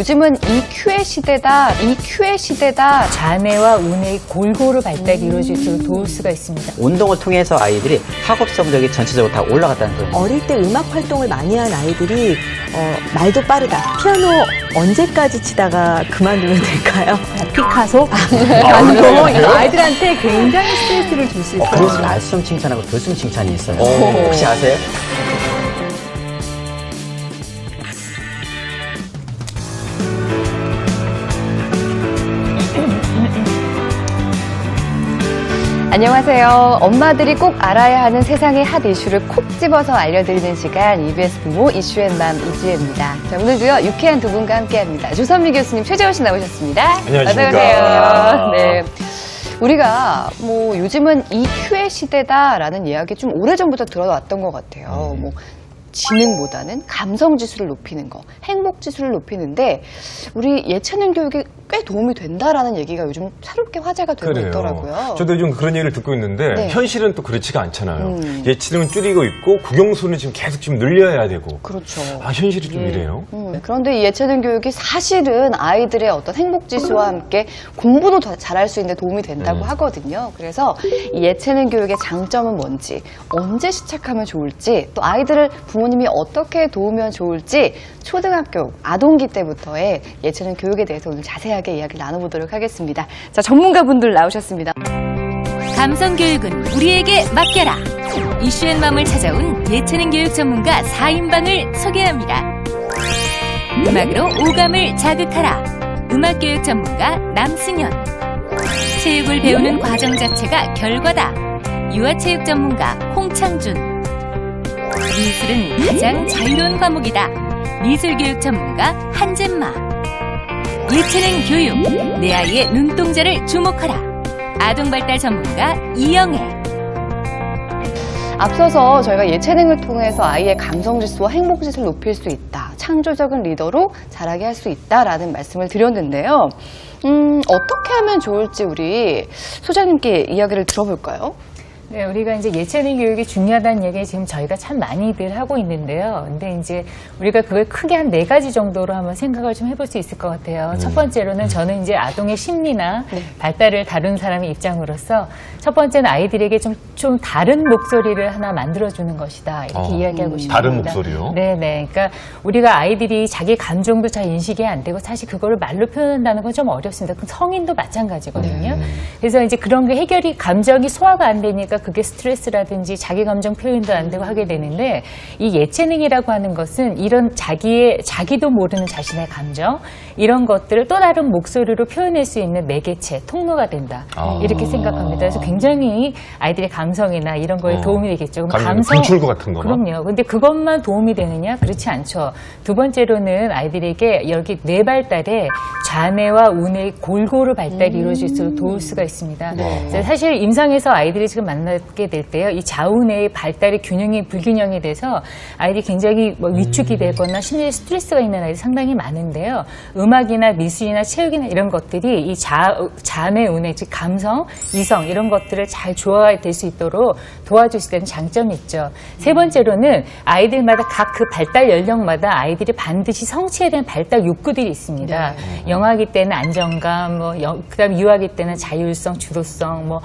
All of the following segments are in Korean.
요즘은 EQ의 시대다. 자뇌와 우뇌의 골고루 발달이 이루어질 수 있도록 도울 수가 있습니다. 운동을 통해서 아이들이 학업 성적이 전체적으로 다 올라갔다는 거예요. 어릴 때 음악 활동을 많이 한 아이들이 말도 빠르다. 피아노 언제까지 치다가 그만두면 될까요? 피카소? 이거 아이들한테 굉장히 스트레스를 줄 수 있어요. 그래서 말씀 칭찬하고 들숨 칭찬이 있어요. 혹시 아세요? 안녕하세요. 엄마들이 꼭 알아야 하는 세상의 핫 이슈를 콕 집어서 알려드리는 시간 EBS 부모 이슈앤맘 이지혜입니다. 자, 오늘도요 유쾌한 두 분과 함께합니다. 조선미 교수님, 최재원 씨 나오셨습니다. 안녕하십니까. 어서 오세요. 네. 우리가 요즘은 EQ의 시대다라는 이야기 좀 오래전부터 들어왔던 것 같아요. 지능보다는 감성 지수를 높이는 거, 행복 지수를 높이는데 우리 예체능 교육에 꽤 도움이 된다라는 얘기가 요즘 새롭게 화제가 되고 있더라고요. 저도 요즘 그런 얘기를 듣고 있는데 네. 현실은 또 그렇지가 않잖아요. 예체능은 줄이고 있고 국영수는 지금 계속 늘려야 되고. 그렇죠. 현실이 좀 이래요. 그런데 이 예체능 교육이 사실은 아이들의 어떤 행복 지수와 함께 공부도 더 잘할 수 있는 데 도움이 된다고 하거든요. 그래서 이 예체능 교육의 장점은 뭔지, 언제 시작하면 좋을지, 또 아이들을 부모님이 어떻게 도우면 좋을지 초등학교, 아동기 때부터의 예체능 교육에 대해서 오늘 자세하게 이야기를 나눠보도록 하겠습니다. 자, 전문가분들 나오셨습니다. 감성교육은 우리에게 맡겨라. 이슈앤맘을 찾아온 예체능 교육 전문가 4인방을 소개합니다. 음악으로 오감을 자극하라. 음악교육 전문가 남승현. 체육을 배우는 과정 자체가 결과다. 유아체육 전문가 홍창준. 미술은 가장 자유로운 과목이다. 미술교육 전문가 한잼마. 예체능 교육, 내 아이의 눈동자를 주목하라. 아동발달 전문가 이영애. 앞서서 저희가 예체능을 통해서 아이의 감성지수와 행복지수를 높일 수 있다. 창조적인 리더로 자라게 할 수 있다라는 말씀을 드렸는데요. 어떻게 하면 좋을지 우리 소장님께 이야기를 들어볼까요? 네, 우리가 이제 예체능 교육이 중요하다는 얘기 지금 저희가 참 많이들 하고 있는데요. 근데 이제 우리가 그걸 크게 한 4가지 정도로 한번 생각을 좀 해볼 수 있을 것 같아요. 첫 번째로는 저는 이제 아동의 심리나 발달을 다룬 사람의 입장으로서 첫 번째는 아이들에게 좀 다른 목소리를 하나 만들어주는 것이다. 이렇게 이야기하고 싶습니다. 다른 목소리요? 네네. 그러니까 우리가 아이들이 자기 감정도 잘 인식이 안 되고 사실 그거를 말로 표현한다는 건 좀 어렵습니다. 그럼 성인도 마찬가지거든요. 그래서 이제 그런 게 감정이 소화가 안 되니까 그게 스트레스라든지 자기 감정 표현도 안 되고 하게 되는데 이 예체능이라고 하는 것은 이런 자기도 모르는 자신의 감정 이런 것들을 또 다른 목소리로 표현할 수 있는 매개체, 통로가 된다. 이렇게 생각합니다. 그래서 굉장히 아이들의 감성이나 이런 거에 도움이 되겠죠. 분출구 같은 거. 그럼요. 근데 그것만 도움이 되느냐? 그렇지 않죠. 두 번째로는 아이들에게 여기 뇌 발달에 좌뇌와 우뇌의 골고루 발달이 이루어질 수 있도록 도울 수가 있습니다. 사실 임상에서 아이들이 지금 만나게 될 때요, 이 좌우뇌의 발달의 균형이 불균형이 돼서 아이들이 굉장히 위축이 되거나 심리에 스트레스가 있는 아이들이 상당히 많은데요. 음악이나 미술이나 체육이나 이런 것들이 이 좌뇌, 우뇌, 즉 감성, 이성 이런 것들을 잘 조화될 수 있도록 도와줄 수 있는 장점이 있죠. 세 번째로는 아이들마다 각 그 발달 연령마다 아이들이 반드시 성취해야 되는 발달 욕구들이 있습니다. 영아기 때는 안정감, 그다음 유아기 때는 자율성, 주도성,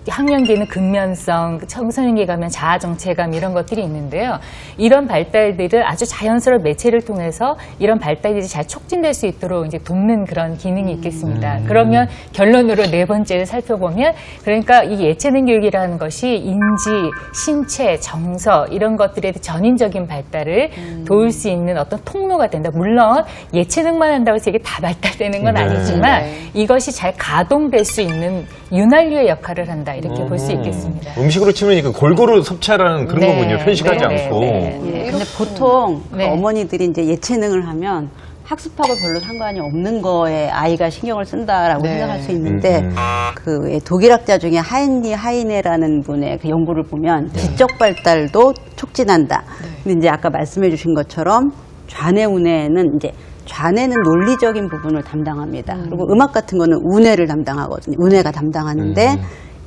학년기는 근면성, 청소년기 가면 자아정체감 이런 것들이 있는데요. 이런 발달들을 아주 자연스러운 매체를 통해서 이런 발달들이 잘 촉진될 수 있도록 이제 돕는 그런 기능이 있겠습니다. 그러면 결론으로 네 번째를 살펴보면 그러니까 이 예체능 교육이라는 것이 인지, 신체, 정서 이런 것들에 대한 전인적인 발달을 도울 수 있는 어떤 통로가 된다. 물론 예체능만 한다고 해서 이게 다 발달되는 건 아니지만 이것이 잘 가동될 수 있는 윤활유의 역할을 한다. 이렇게 볼 수 있겠습니다. 음식으로 치면 골고루 섭취하라는 그런 거군요. 편식하지 않고. 근데 보통 어머니들이 이제 예체능을 하면 학습하고 별로 상관이 없는 거에 아이가 신경을 쓴다라고 생각할 수 있는데 그 독일학자 중에 하이네라는 분의 그 연구를 보면 지적 발달도 촉진한다. 근데 이제 아까 말씀해 주신 것처럼 좌뇌 우뇌는 이제 좌뇌는 논리적인 부분을 담당합니다. 그리고 음악 같은 거는 우뇌를 담당하거든요. 우뇌가 담당하는데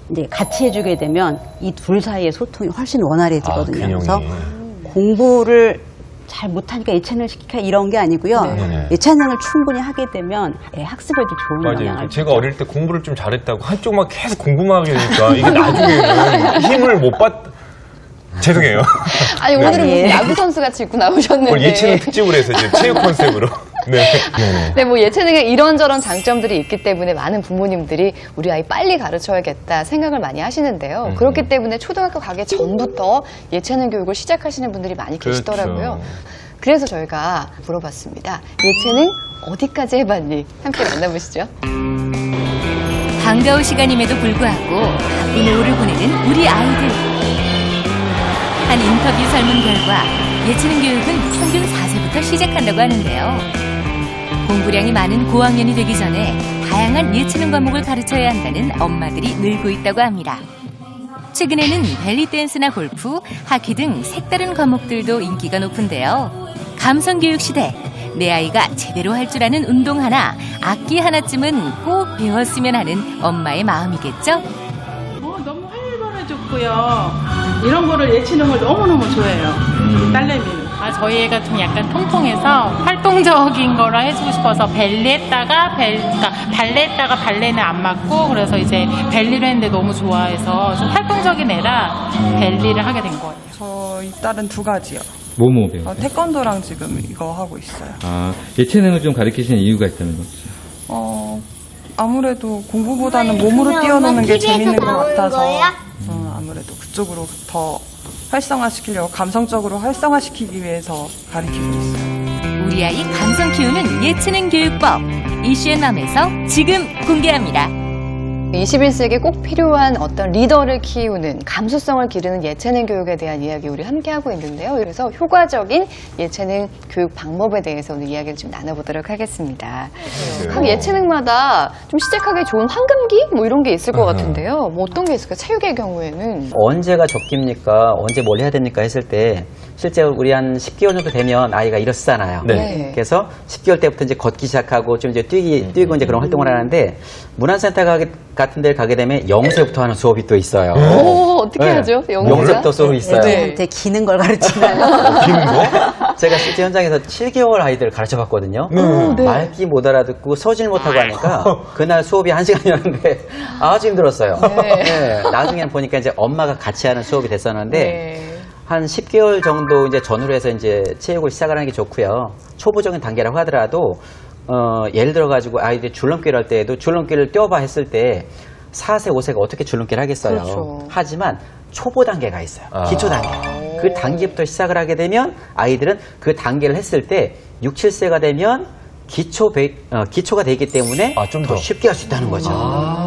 이제 같이 해주게 되면 이 둘 사이의 소통이 훨씬 원활해지거든요. 그래서 공부를 잘 못하니까 예체능을 시키까 이런 게 아니고요. 네. 예체능을 충분히 하게 되면 학습에도 좋은 영향을 맞아요. 주죠. 제가 어릴 때 공부를 좀 잘했다고 한쪽만 계속 공부만 하게 되니까 이게 나중에는 힘을 못 받. 죄송해요. 아니 오늘은 네. 무슨 야구 선수 같이 입고 나오셨는데. 오늘 예체능 특집으로 해서 지금 체육 컨셉으로. 네. 네네. 네, 뭐 예체능에 이런저런 장점들이 있기 때문에 많은 부모님들이 우리 아이 빨리 가르쳐야겠다 생각을 많이 하시는데요. 그렇기 때문에 초등학교 가기 전부터 예체능 교육을 시작하시는 분들이 많이 계시더라고요. 그렇죠. 그래서 저희가 물어봤습니다. 예체능 어디까지 해봤니? 함께 만나보시죠. 반가운 시간임에도 불구하고 바쁜 오후를 보내는 우리 아이들. 한 인터뷰 설문 결과 예체능 교육은 평균 4세부터 시작한다고 하는데요. 공부량이 많은 고학년이 되기 전에 다양한 예체능 과목을 가르쳐야 한다는 엄마들이 늘고 있다고 합니다. 최근에는 벨리 댄스나 골프, 하키 등 색다른 과목들도 인기가 높은데요. 감성교육 시대, 내 아이가 제대로 할 줄 아는 운동 하나, 악기 하나쯤은 꼭 배웠으면 하는 엄마의 마음이겠죠? 너무 활발해졌고요. 이런 거를 예체능을 너무너무 좋아해요. 우리 딸내미는. 저희 애가 좀 약간 통통해서 활동적인 거라 해주고 싶어서 그러니까 발레 했다가 발레는 안 맞고 그래서 이제 벨리를 했는데 너무 좋아해서 좀 활동적인 애라 벨리를 하게 된 거예요. 저희 딸은 두 가지요. 뭐뭐 배우세요? 태권도랑 지금 이거 하고 있어요. 아, 예체능을 좀 가르치시는 이유가 있다는 거죠? 아무래도 공부보다는 몸으로 뛰어노는 게 재밌는 것 같아서 아무래도 그쪽으로 더 활성화시키려고 감성적으로 활성화시키기 위해서 가르치고 있어요. 우리 아이 감성 키우는 예체능 교육법. 이슈앤맘에서 지금 공개합니다. 21세기에 꼭 필요한 어떤 리더를 키우는 감수성을 기르는 예체능 교육에 대한 이야기 우리 함께 하고 있는데요. 그래서 효과적인 예체능 교육 방법에 대해서 오늘 이야기를 좀 나눠보도록 하겠습니다. 각 예체능마다 좀 시작하기 좋은 황금기 뭐 이런 게 있을 것 같은데요. 뭐 어떤 게 있을까요? 체육의 경우에는 언제가 적깁니까? 언제 뭘 해야 됩니까? 했을 때 실제 우리 한 10개월 정도 되면 아이가 일어서잖아요. 네. 그래서 10개월 때부터 이제 걷기 시작하고 좀 이제 뛰고 이제 그런 활동을 하는데 문화센터 같은 데를 가게 되면 0세부터 하는 수업이 또 있어요. 오, 어떻게 하죠? 0세부터 수업이 있어요. 애들한테 기는 걸 가르치나요? 제가 실제 현장에서 7개월 아이들을 가르쳐 봤거든요. 말귀 못 알아듣고 서질 못하고 하니까 그날 수업이 1시간이었는데 아주 힘들었어요. 네. 나중에는 보니까 이제 엄마가 같이 하는 수업이 됐었는데 네. 한 10개월 정도 이제 전후로 해서 이제 체육을 시작을 하는 게 좋고요. 초보적인 단계라고 하더라도 예를 들어 가지고 아이들이 줄넘기를 할 때에도 줄넘기를 뛰어봐 했을 때 4세, 5세가 어떻게 줄넘기를 하겠어요. 그렇죠. 하지만 초보 단계가 있어요. 기초 단계. 그 단계부터 시작을 하게 되면 아이들은 그 단계를 했을 때 6, 7세가 되면 기초가 되기 때문에 좀 더 더 쉽게 할 수 있다는 거죠.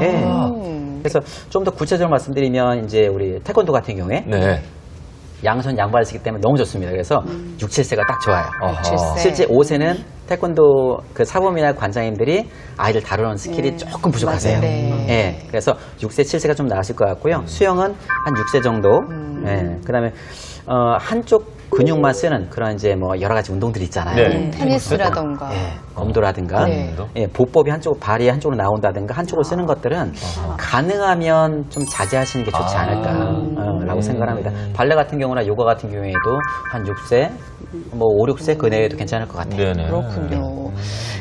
예. 그래서 좀 더 구체적으로 말씀드리면 이제 우리 태권도 같은 경우에 네. 양손 양발을 쓰기 때문에 너무 좋습니다. 그래서 6, 7세가 딱 좋아요. 7세. 실제 5세는 태권도 그 사범이나 관장님들이 아이들 다루는 스킬이 조금 부족하세요. 맞아요. 네. 예. 그래서 6세, 7세가 좀 나으실 것 같고요. 수영은 한 6세 정도. 예. 그다음에 한쪽 근육만 쓰는 그런 이제 뭐 여러 가지 운동들이 있잖아요. 네. 테니스라던가. 예, 검도라든가, 네. 예, 보법이 발이 한쪽으로 나온다든가 한쪽으로 쓰는 것들은 가능하면 좀 자제하시는 게 좋지 않을까라고 생각합니다. 발레 같은 경우나 요가 같은 경우에도 한 6세, 뭐 5, 6세 그 내에도 괜찮을 것 같아요. 네네. 그렇군요.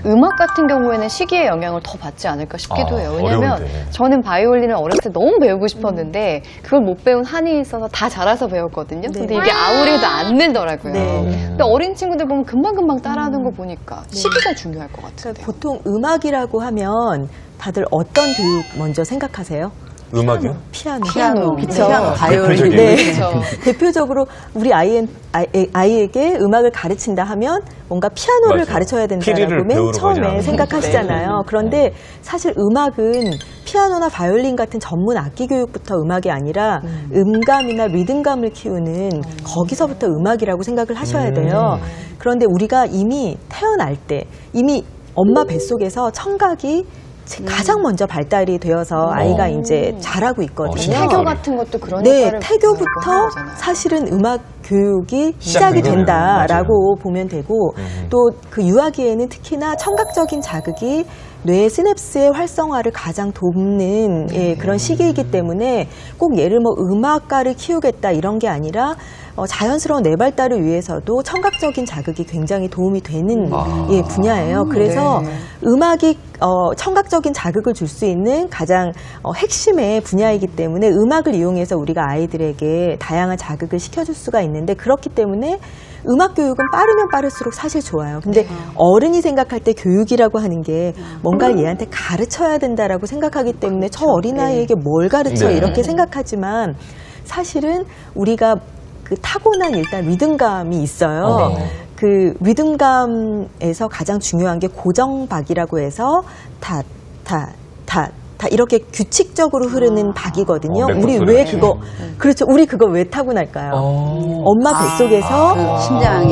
음악 같은 경우에는 시기의 영향을 더 받지 않을까 싶기도 해요. 왜냐면 어려운데. 저는 바이올린을 어렸을 때 너무 배우고 싶었는데 그걸 못 배운 한이 있어서 다 자라서 배웠거든요. 근데 이게 아무래도 안 늘더라고요. 근데 어린 친구들 보면 금방금방 따라하는 거 보니까 시기가 중요할 것 같은데요. 보통 음악이라고 하면 다들 어떤 교육 먼저 생각하세요? 음악이요? 피아노. 그쵸? 피아노, 바이올린. 대표적인. 네. 그렇죠. 대표적으로 우리 아이에게 음악을 가르친다 하면 뭔가 피아노를 맞아요. 가르쳐야 피리를 된다라고 맨 배우러 가지 처음에 않아요. 생각하시잖아요. 그런데 사실 음악은 피아노나 바이올린 같은 전문 악기 교육부터 음악이 아니라 음감이나 리듬감을 키우는 거기서부터 음악이라고 생각을 하셔야 돼요. 그런데 우리가 이미 태어날 때 이미 엄마 뱃속에서 청각이 가장 먼저 발달이 되어서 아이가 이제 자라고 있거든요. 태교 같은 것도 그런 네, 효과를 태교부터 하는 거잖아요. 사실은 음악 교육이 시작이 시작된 거네요. 된다라고 보면 되고 또 그 유아기에는 특히나 청각적인 자극이 뇌 시냅스의 활성화를 가장 돕는 그런 시기이기 때문에 꼭 얘를 뭐 음악가를 키우겠다 이런 게 아니라 자연스러운 뇌 발달을 위해서도 청각적인 자극이 굉장히 도움이 되는 분야예요. 그래서 음악이 청각적인 자극을 줄 수 있는 가장 핵심의 분야이기 때문에 음악을 이용해서 우리가 아이들에게 다양한 자극을 시켜줄 수가 있는데 그렇기 때문에 음악 교육은 빠르면 빠를수록 사실 좋아요. 근데 어른이 생각할 때 교육이라고 하는 게 뭔가를 얘한테 가르쳐야 된다라고 생각하기 때문에 저 어린아이에게 뭘 가르쳐 이렇게 생각하지만 사실은 우리가 그 타고난 일단 리듬감이 있어요. 그 리듬감에서 가장 중요한 게 고정박이라고 해서 다 이렇게 규칙적으로 흐르는 박이거든요. 우리 왜 그거 그렇죠. 우리 그거 왜 타고날까요? 엄마 뱃속에서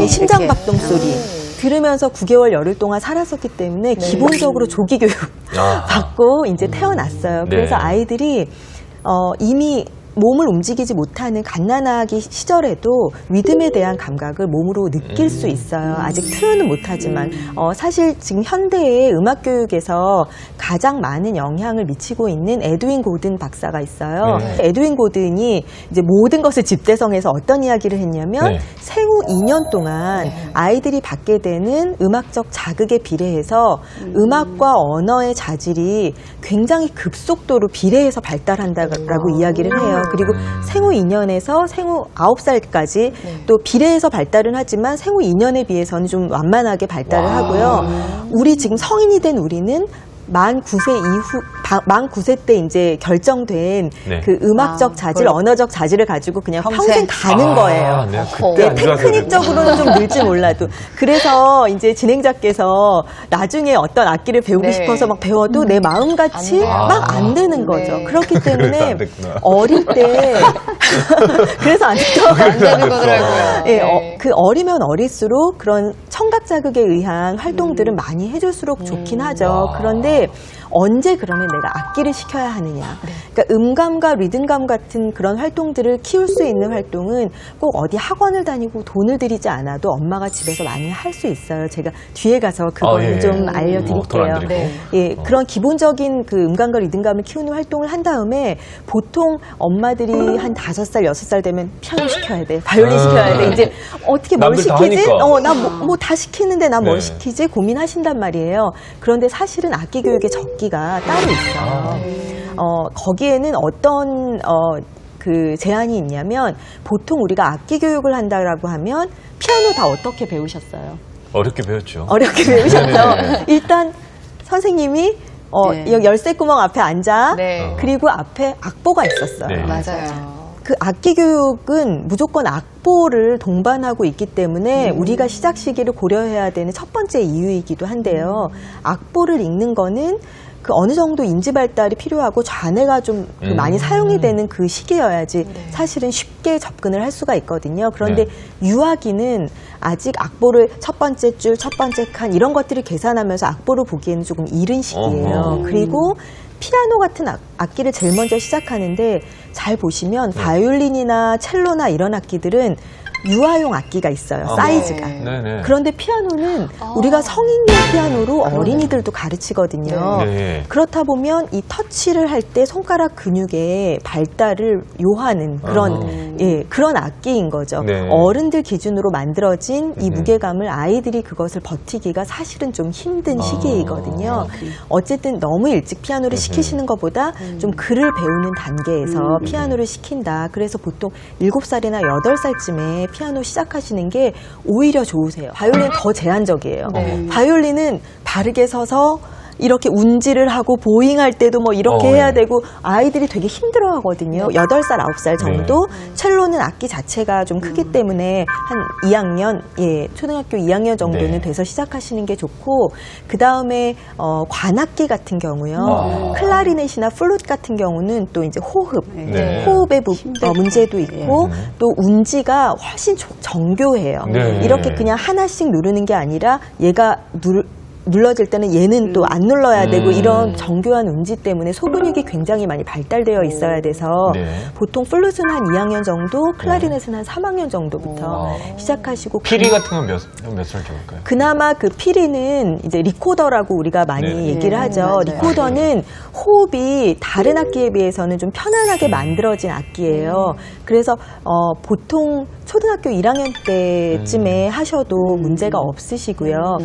심장 박동 소리 들으면서 9개월 열흘 동안 살았었기 때문에 기본적으로 조기 교육 받고 이제 태어났어요. 그래서 아이들이 이미 몸을 움직이지 못하는 갓난아기 시절에도 리듬에 대한 감각을 몸으로 느낄 수 있어요. 아직 표현은 못하지만 사실 지금 현대의 음악 교육에서 가장 많은 영향을 미치고 있는 에드윈 고든 박사가 있어요. 에드윈 고든이 이제 모든 것을 집대성해서 어떤 이야기를 했냐면 생후 2년 동안 아이들이 받게 되는 음악적 자극에 비례해서 음악과 언어의 자질이 굉장히 급속도로 비례해서 발달한다라고 이야기를 해요. 그리고 생후 2년에서 생후 9살까지 또 비례해서 발달은 하지만 생후 2년에 비해서는 좀 완만하게 발달을 하고요. 우리 지금 성인이 된 우리는 만 9세 때 이제 결정된 그 음악적 자질, 언어적 자질을 가지고 그냥 평생 가는 거예요. 테크닉적으로는 좀 늘지 몰라도. 그래서 이제 진행자께서 나중에 어떤 악기를 배우고 싶어서 막 배워도 내 마음같이 막 안 되는 거죠. 그렇기 때문에 어릴 때 그래서 안 되는 거더라고요. 그 어리면 어릴수록 그런 청각 자극에 의한 활동들은 많이 해줄수록 좋긴 하죠. 그런데 언제 그러면 내가 악기를 시켜야 하느냐. 그러니까 음감과 리듬감 같은 그런 활동들을 키울 수 있는 활동은 꼭 어디 학원을 다니고 돈을 들이지 않아도 엄마가 집에서 많이 할 수 있어요. 제가 뒤에 가서 그거는 좀 알려드릴게요. 그런 기본적인 그 음감과 리듬감을 키우는 활동을 한 다음에 보통 엄마들이 한 5살, 6살 되면 피아노 시켜야 돼. 바이올린 시켜야 돼. 이제 어떻게 뭘 시키지? 나 뭐 다 시키는데 나 뭘 시키지? 고민하신단 말이에요. 그런데 사실은 악기 교육의 적기가 따로 있어요. 거기에는 어떤 그 제한이 있냐면 보통 우리가 악기 교육을 한다라고 하면 피아노 다 어떻게 배우셨어요? 어렵게 배웠죠. 어렵게 배우셨죠. 일단 선생님이 여기 열쇠구멍 앞에 앉아. 그리고 앞에 악보가 있었어요. 맞아요. 그 악기 교육은 무조건 악보를 동반하고 있기 때문에 우리가 시작 시기를 고려해야 되는 첫 번째 이유이기도 한데요. 악보를 읽는 거는 그 어느 정도 인지 발달이 필요하고 좌뇌가 좀 많이 사용이 되는 그 시기여야지 사실은 쉽게 접근을 할 수가 있거든요. 그런데 유아기는 아직 악보를 첫 번째 줄, 첫 번째 칸 이런 것들을 계산하면서 악보를 보기에는 조금 이른 시기예요. 그리고 피아노 같은 악기를 제일 먼저 시작하는데 잘 보시면 바이올린이나 첼로나 이런 악기들은 유아용 악기가 있어요. 사이즈가. 그런데 피아노는 우리가 성인용 피아노로 어린이들도 가르치거든요. 그렇다 보면 이 터치를 할 때 손가락 근육의 발달을 요하는 그런 악기인 거죠. 어른들 기준으로 만들어진 이 무게감을 아이들이 그것을 버티기가 사실은 좀 힘든 시기이거든요. 어쨌든 너무 일찍 피아노를 시키시는 것보다 좀 글을 배우는 단계에서 피아노를 시킨다. 그래서 보통 7살이나 8살쯤에 피아노 시작하시는 게 오히려 좋으세요. 바이올린 더 제한적이에요. 바이올린은 바르게 서서 이렇게 운지를 하고 보잉할 때도 뭐 이렇게 해야 되고 아이들이 되게 힘들어 하거든요. 8살, 9살 정도. 첼로는 악기 자체가 좀 크기 때문에 한 2학년, 초등학교 2학년 정도는 돼서 시작하시는 게 좋고, 그 다음에 관악기 같은 경우요. 클라리넷이나 플룻 같은 경우는 또 이제 호흡의 문제도 있고, 또 운지가 훨씬 정교해요. 이렇게 그냥 하나씩 누르는 게 아니라 얘가 눌러질 때는 얘는 또 안 눌러야 되고 이런 정교한 운지 때문에 소근육이 굉장히 많이 발달되어 있어야 돼서 네. 보통 플룻은 한 2학년 정도, 클라리넷은 한 3학년 정도부터 시작하시고 피리 같은 건 몇 살 정도일까요? 그나마 그 피리는 이제 리코더라고 우리가 많이 네. 얘기를 하죠. 맞아요. 리코더는 호흡이 다른 악기에 비해서는 좀 편안하게 만들어진 악기예요. 그래서 보통 초등학교 1학년 때쯤에 하셔도 문제가 없으시고요.